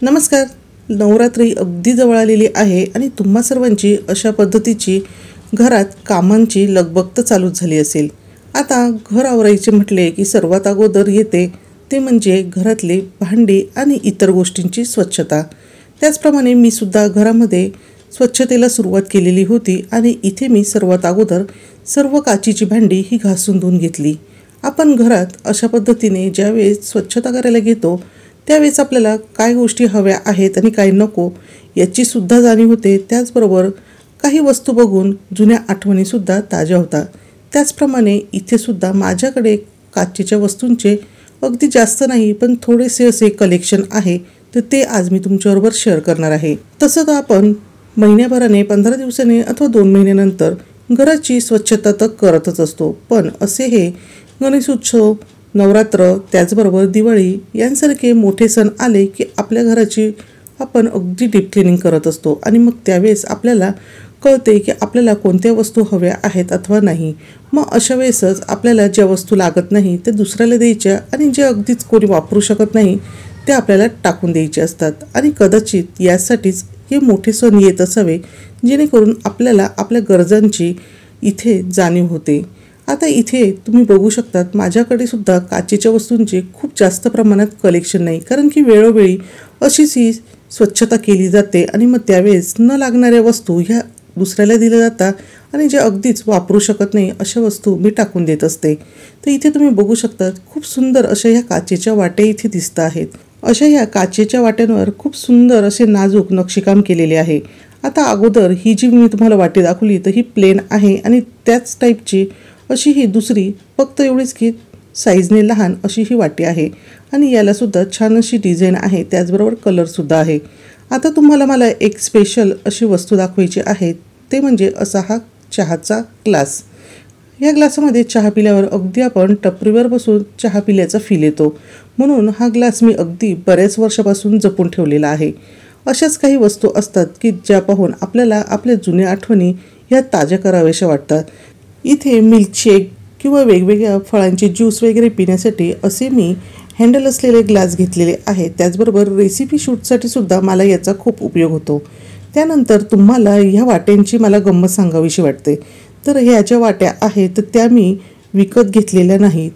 नमस्कार. नवरात्री अगदी जवळ आलेली आहे आणि तुम्हा सर्वांची अशा पद्धतीची घरात कामांची लगबग तर चालूच झाली असेल. आता घर आवरायचे म्हटले की सर्वात अगोदर येते ते म्हणजे घरातली भांडी आणि इतर गोष्टींची स्वच्छता. त्याचप्रमाणे मी सुद्धा घरामध्ये स्वच्छतेला सुरुवात केलेली होती आणि इथे मी सर्वात अगोदर सर्व काचीची भांडी ही घासून धुवून घेतली. आपण घरात अशा पद्धतीने ज्यावेळेस स्वच्छता करायला घेतो त्यावेळेस आपल्याला काय गोष्टी हव्या आहेत आणि काय नको याची सुद्धा जाणीव होते. त्याचबरोबर काही वस्तू बघून जुन्या आठवणीसुद्धा ताज्या होतात. त्याचप्रमाणे इथे सुद्धा माझ्याकडे काचेच्या वस्तूंचे अगदी जास्त नाही पण थोडेसे असे कलेक्शन आहे, तर ते आज मी तुमच्याबरोबर शेअर करणार आहे. तसं तर आपण महिन्याभराने 15 दिवसाने अथवा 2 महिन्यानंतर घराची स्वच्छता तर करतच असतो. पण असे हे गणेशोत्सव, नवरात्र, त्याचबरोबर दिवाळी यांसारखे मोठे सण आले की आपल्या घराची आपण अगदी डीप क्लिनिंग करत असतो आणि मग त्यावेळेस आपल्याला कळते की आपल्याला कोणत्या वस्तू हव्या आहेत अथवा नाही. मग अशा वेळेसच आपल्याला ज्या वस्तू लागत नाही ते दुसऱ्याला द्यायच्या आणि जे अगदीच कोणी वापरू शकत नाही ते आपल्याला टाकून द्यायचे असतात. आणि कदाचित यासाठीच हे मोठे सण येत असावे जेणेकरून आपल्याला आपल्या गरजांची इथे जाणीव होते. आता इथे तुम्ही बघू शकतात माझ्याकडे सुद्धा काचेच्या वस्तूंचे खूप जास्त प्रमाणात कलेक्शन नाही, कारण की वेळोवेळी अशीच ही स्वच्छता केली जाते आणि मग त्यावेळेस न लागणाऱ्या वस्तू ह्या दुसऱ्याला दिल्या जातात आणि जे अगदीच वापरू शकत नाही अशा वस्तू मी टाकून देत असते. तर इथे तुम्ही बघू शकतात खूप सुंदर अशा ह्या काचेच्या वाट्या इथे दिसत आहेत. अशा ह्या काचेच्या वाट्यांवर खूप सुंदर असे नाजूक नक्षीकाम केलेले आहे. आता अगोदर ही जी मी तुम्हाला वाटी दाखवली तर ही प्लेन आहे आणि त्याच टाईपची अशी ही दुसरी फक्त एवढीच की साईजने लहान अशी ही वाटी आहे आणि यालासुद्धा छान अशी डिझाईन आहे, त्याचबरोबर कलरसुद्धा आहे. आता तुम्हाला मला एक स्पेशल अशी वस्तू दाखवायची आहे, ते म्हणजे असा हा चहाचा ग्लास. या ग्लासामध्ये चहा पिल्यावर अगदी आपण टपरीवर बसून चहा पिल्याचा फील येतो, म्हणून हा ग्लास मी अगदी बऱ्याच वर्षापासून जपून ठेवलेला आहे. अशाच काही वस्तू असतात की ज्या पाहून आपल्याला आपल्या जुन्या आठवणी ह्या ताज्या कराव्याशा वाटतात. इथे मिल्कशेक किंवा वेगवेगळ्या फळांचे ज्यूस वगैरे पिण्यासाठी असे मी हँडल असलेले ग्लास घेतलेले आहेत. त्याचबरोबर रेसिपी शूटसाठी सुद्धा मला याचा खूप उपयोग होतो. त्यानंतर तुम्हाला ह्या वाट्यांची मला गंमत सांगावीशी वाटते. तर ह्या ज्या वाट्या आहेत तर त्या मी विकत घेतलेल्या नाहीत,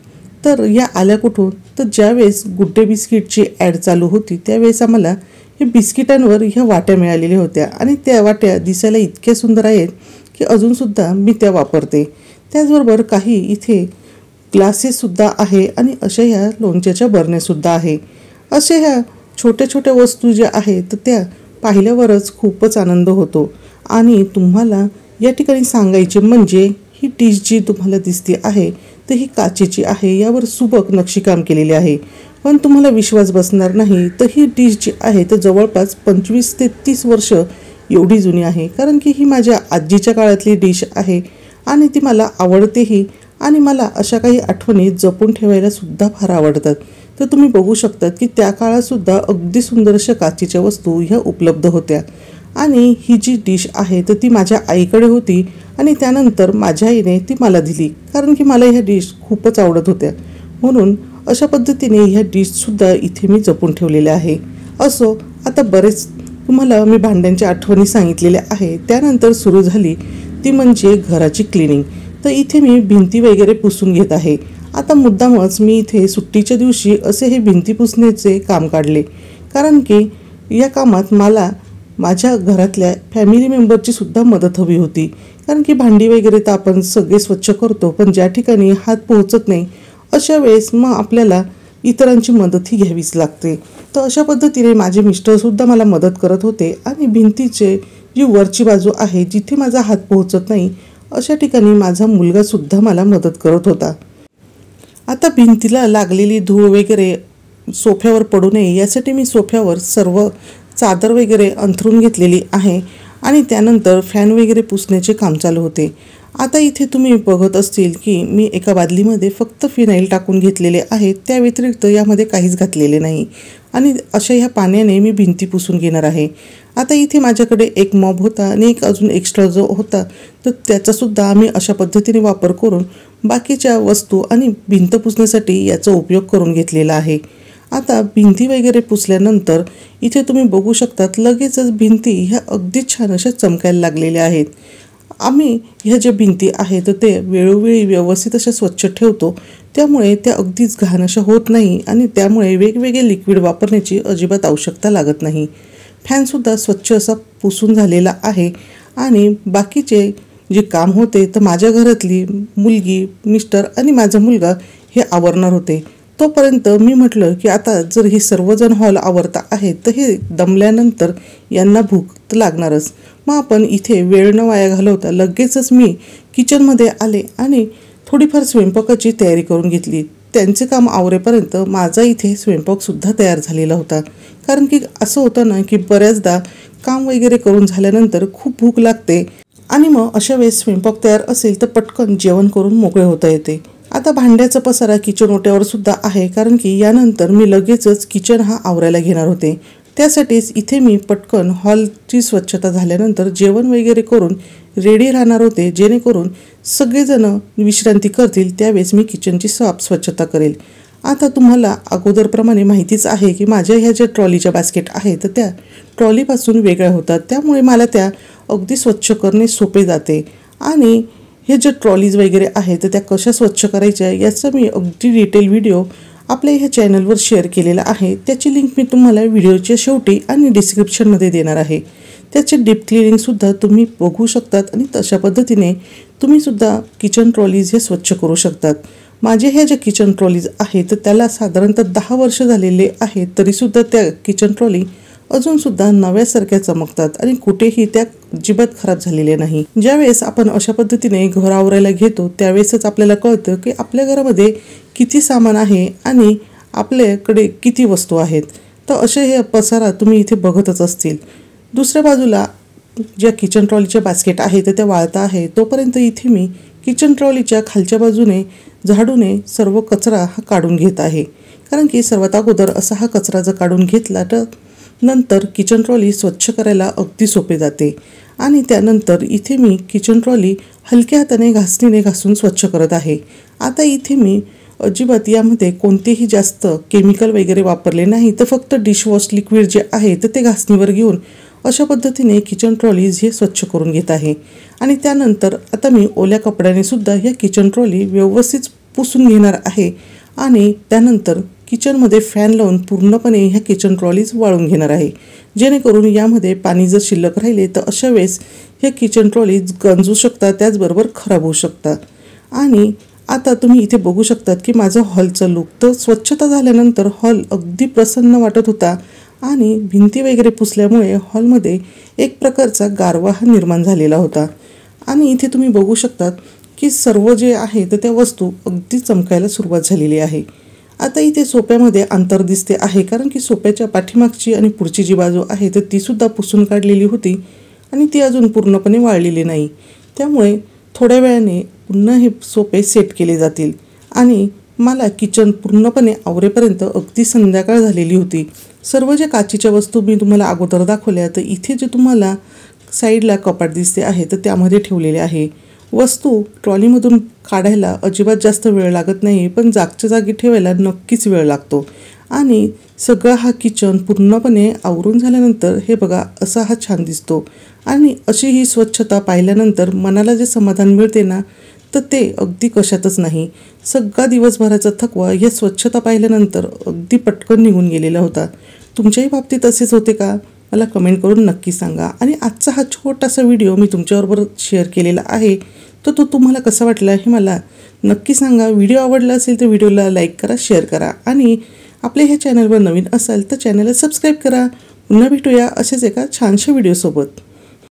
तर या आल्या कुठून, तर ज्यावेळेस गुड डे बिस्किटची ॲड चालू होती त्यावेळेस आम्हाला हे बिस्किटांवर ह्या वाट्या मिळालेल्या होत्या आणि त्या वाट्या दिसायला इतक्या सुंदर आहेत की अजूनसुद्धा मी त्या वापरते. त्याचबरोबर काही इथे ग्लासेससुद्धा आहे आणि अशा ह्या लोणच्याच्या बरण्यासुद्धा आहे. अशा ह्या छोट्या छोट्या वस्तू ज्या आहेत तर त्या पाहिल्यावरच खूपच आनंद होतो. आणि तुम्हाला या ठिकाणी सांगायचे म्हणजे ही डिश जी तुम्हाला दिसते आहे तर ही काचेची आहे, यावर सुबक नक्षीकाम केलेले आहे. पण तुम्हाला विश्वास बसणार नाही तर ही डिश जी आहे तर जवळपास 25 ते 30 वर्ष एवढी जुनी आहे, कारण की ही माझ्या आजीच्या काळातली डिश आहे आणि ती मला आवडतेही आणि मला अशा काही आठवणी जपून ठेवायला सुद्धा फार आवडतात. तर तुम्ही बघू शकतात की त्या काळातसुद्धा अगदी सुंदर अशा काचेच्या वस्तू ह्या उपलब्ध होत्या. आणि ही जी डिश आहे तर ती माझ्या आईकडे होती आणि त्यानंतर माझ्या आईने ती मला दिली, कारण की मला ह्या डिश खूपच आवडत होत्या. म्हणून अशा पद्धतीने ह्या डिशसुद्धा इथे मी जपून ठेवलेल्या आहे. असो, आता बरेच तुम्हाला मी भांड्यांच्या आठवणी सांगितलेल्या आहे. त्यानंतर सुरू झाली ती म्हणजे घराची क्लिनिंग. तर इथे मी भिंती वगैरे पुसून घेत आहे. आता मुद्दामच मी इथे सुट्टीच्या दिवशी असे हे भिंती पुसण्याचे काम काढले, कारण की या कामात मला माझ्या घरातल्या फॅमिली मेंबरची सुद्धा मदत हवी होती. कारण की भांडी वगैरे तर आपण सगळे स्वच्छ करतो, पण ज्या ठिकाणी हात पोहोचत नाही अशा वेळेस मग आपल्याला इतरांची मदतही घ्यावीच लागते. तर अशा पद्धतीने माझे मिस्टरसुद्धा मला मदत करत होते आणि भिंतीचे जी वरची बाजू आहे जिथे माझा हात पोहोचत नाही अशा ठिकाणी माझा मुलगासुद्धा मला मदत करत होता. आता भिंतीला लागलेली धूळ वगैरे सोफ्यावर पडू नये यासाठी मी सोफ्यावर सर्व चादर वगैरे अंथरून घेतलेली आहे आणि त्यानंतर फॅन वगैरे पुसण्याचे काम चालू होते. आता इथे तुम्ही बघत असतील की मी एका बादलीमध्ये फक्त फिनाईल टाकून घेतलेले आहे, त्या व्यतिरिक्त यामध्ये काहीच घातलेले नाही आणि अशा ह्या पाण्याने मी भिंती पुसून घेणार आहे. आता इथे माझ्याकडे एक मॉब होता आणि एक अजून एक्स्ट्रा जो होता तर त्याचासुद्धा आम्ही अशा पद्धतीने वापर करून बाकीच्या वस्तू आणि भिंत पुसण्यासाठी याचा उपयोग करून घेतलेला आहे. आता भिंती वगैरे पुसल्यानंतर इथे तुम्ही बघू शकतात लगेचच भिंती ह्या अगदी छान अशा चमकायला लागलेल्या आहेत. आम्ही ह्या ज्या भिंती आहेत ते वेळोवेळी व्यवस्थित अशा स्वच्छ ठेवतो, त्यामुळे त्या अगदीच घाण अशा होत नाही आणि त्यामुळे वेगवेगळे लिक्विड वापरण्याची अजिबात आवश्यकता लागत नाही. फॅनसुद्धा स्वच्छ असा पुसून झालेला आहे आणि बाकीचे जे काम होते तर माझ्या घरातली मुलगी, मिस्टर आणि माझा मुलगा हे आवरणार होते. तोपर्यंत मी म्हटलं की आता जर हे सर्वजण हॉल आवरता आहेत तर हे दमल्यानंतर यांना भूक तर लागणारच. मग आपण इथे वेळ न वाया घालवता लगेचच मी किचनमध्ये आले आणि थोडीफार स्वयंपाकाची तयारी करून घेतली. त्यांचे काम आवरेपर्यंत माझा इथे स्वयंपाकसुद्धा तयार झालेला होता. कारण की असं होतं ना की बऱ्याचदा काम वगैरे करून झाल्यानंतर खूप भूक लागते आणि मग अशा वेळेस स्वयंपाक तयार असेल तर पटकन जेवण करून मोकळे होता येते. आता भांड्याचा पसारा किचन ओट्यावर सुद्धा आहे, कारण की यानंतर मी लगेचच किचन हा आवरायला घेणार होते. त्यासाठीच इथे मी पटकन हॉलची स्वच्छता झाल्यानंतर जेवण वगैरे करून रेडी राहणार होते, जेणेकरून सगळेजण विश्रांती करतील त्यावेळेस मी किचनची स्वच्छता करेल. आता तुम्हाला अगोदरप्रमाणे माहितीच आहे की माझ्या ह्या ज्या ट्रॉलीच्या बास्केट आहेत तर त्या ट्रॉलीपासून वेगळ्या होतात, त्यामुळे मला त्या अगदी स्वच्छ करणे सोपे जाते. आणि हे जे ट्रॉलीज वगैरे आहेत तर त्या कशा स्वच्छ करायच्या याचा मी अगदी डिटेल व्हिडिओ आपल्या ह्या चॅनलवर शेअर केलेला आहे. त्याची लिंक मी तुम्हाला व्हिडिओच्या शेवटी आणि डिस्क्रिप्शनमध्ये देणार आहे. त्याचे डीप क्लिनिंगसुद्धा तुम्ही बघू शकतात आणि तशा पद्धतीने तुम्हीसुद्धा किचन ट्रॉलीज हे स्वच्छ करू शकतात. माझे ह्या ज्या किचन ट्रॉलीज आहेत तर त्याला साधारणतः 10 वर्ष झालेले आहेत, तरीसुद्धा त्या किचन ट्रॉली अजूनसुद्धा नव्यासारख्या चमकतात आणि कुठेही त्या अजिबात खराब झालेल्या नाही. ज्यावेळेस आपण अशा पद्धतीने घर आवरायला घेतो त्यावेळेसच आपल्याला कळतं की आपल्या घरामध्ये किती सामान आहे आणि आपल्याकडे किती वस्तू आहेत. तर असे हे पसारा तुम्ही इथे बघतच असतील. दुसऱ्या बाजूला ज्या किचन ट्रॉलीच्या बास्केट आहेत त्या वाळता आहे, तोपर्यंत इथे मी किचन ट्रॉलीच्या खालच्या बाजूने झाडूने सर्व कचरा हा काढून घेत आहे. कारण की सर्वात अगोदर असा हा कचरा जर काढून घेतला तर नंतर किचन ट्रॉली स्वच्छ करायला अगदी सोपे जाते. आणि त्यानंतर इथे मी किचन ट्रॉली हलक्या हाताने घासणीने घासून स्वच्छ करत आहे. आता इथे मी अजिबात यामध्ये कोणतेही जास्त केमिकल वगैरे वापरले नाही, तर फक्त डिशवॉश लिक्विड जे आहे तर ते घासणीवर घेऊन अशा पद्धतीने किचन ट्रॉलीज हे स्वच्छ करून घेत आहे. आणि त्यानंतर आता मी ओल्या कपड्याने सुद्धा या किचन ट्रॉली व्यवस्थित पुसून घेणार आहे आणि त्यानंतर किचनमध्ये फॅन लावून पूर्णपणे ह्या किचन ट्रॉलीज वाळून घेणार आहे, जेणेकरून यामध्ये पाणी जर शिल्लक राहिले तर अशा वेळेस ह्या किचन ट्रॉलीज गंजू शकतात, त्याचबरोबर खराब होऊ शकतात. आणि आता तुम्ही इथे बघू शकतात की माझं हॉलचं लुक तर स्वच्छता झाल्यानंतर हॉल अगदी प्रसन्न वाटत होता आणि भिंती वगैरे पुसल्यामुळे हॉलमध्ये एक प्रकारचा गारवा हा निर्माण झालेला होता. आणि इथे तुम्ही बघू शकतात की सर्व जे आहे तर त्या वस्तू अगदी चमकायला सुरुवात झालेली आहे. आता इथे सोप्यामध्ये अंतर दिसते आहे, कारण की सोप्याच्या पाठीमागची आणि पुढची जी बाजू आहे तर तीसुद्धा पुसून काढलेली होती आणि ती अजून पूर्णपणे वाळलेली नाही. त्यामुळे थोड्या वेळाने पुन्हा हे सोपे सेट केले जातील. आणि मला किचन पूर्णपणे आवरेपर्यंत अगदी संध्याकाळ झालेली होती. सर्व ज्या काचेच्या वस्तू मी तुम्हाला अगोदर दाखवल्या तर इथे जे तुम्हाला साईडला कपाट दिसते आहे तर त्यामध्ये ठेवलेले आहे. वस्तू ट्रॉलीमधून काढायला अजिबात जास्त वेळ लागत नाही, पण जागच्या जागी ठेवायला नक्कीच वेळ लागतो. आणि सगळा हा किचन पूर्णपणे आवरून झाल्यानंतर हे बघा असा हा छान दिसतो. आणि अशी ही स्वच्छता पाहिल्यानंतर मनाला जे समाधान मिळते ना तर ते अगदी कशातच नाही. सगळा दिवसभराचा थकवा या स्वच्छता पाहिल्यानंतर अगदी पटकन निघून गेलेला होता. तुमच्याही बाबतीत असेच होते का? मला कमेंट करून नक्की सांगा. आणि आजचा हा छोटासा व्हिडिओ मी तुमच्याबरोबर शेअर केलेला आहे, तर तो तुम्हाला कसा वाटला हे मला नक्की सांगा. व्हिडिओ आवडला असेल तर व्हिडिओला लाईक करा, शेअर करा आणि आपल्या ह्या चॅनलवर नवीन असाल तर चॅनलला सबस्क्राईब करा. पुन्हा भेटूया असेच एका छानशा व्हिडिओसोबत.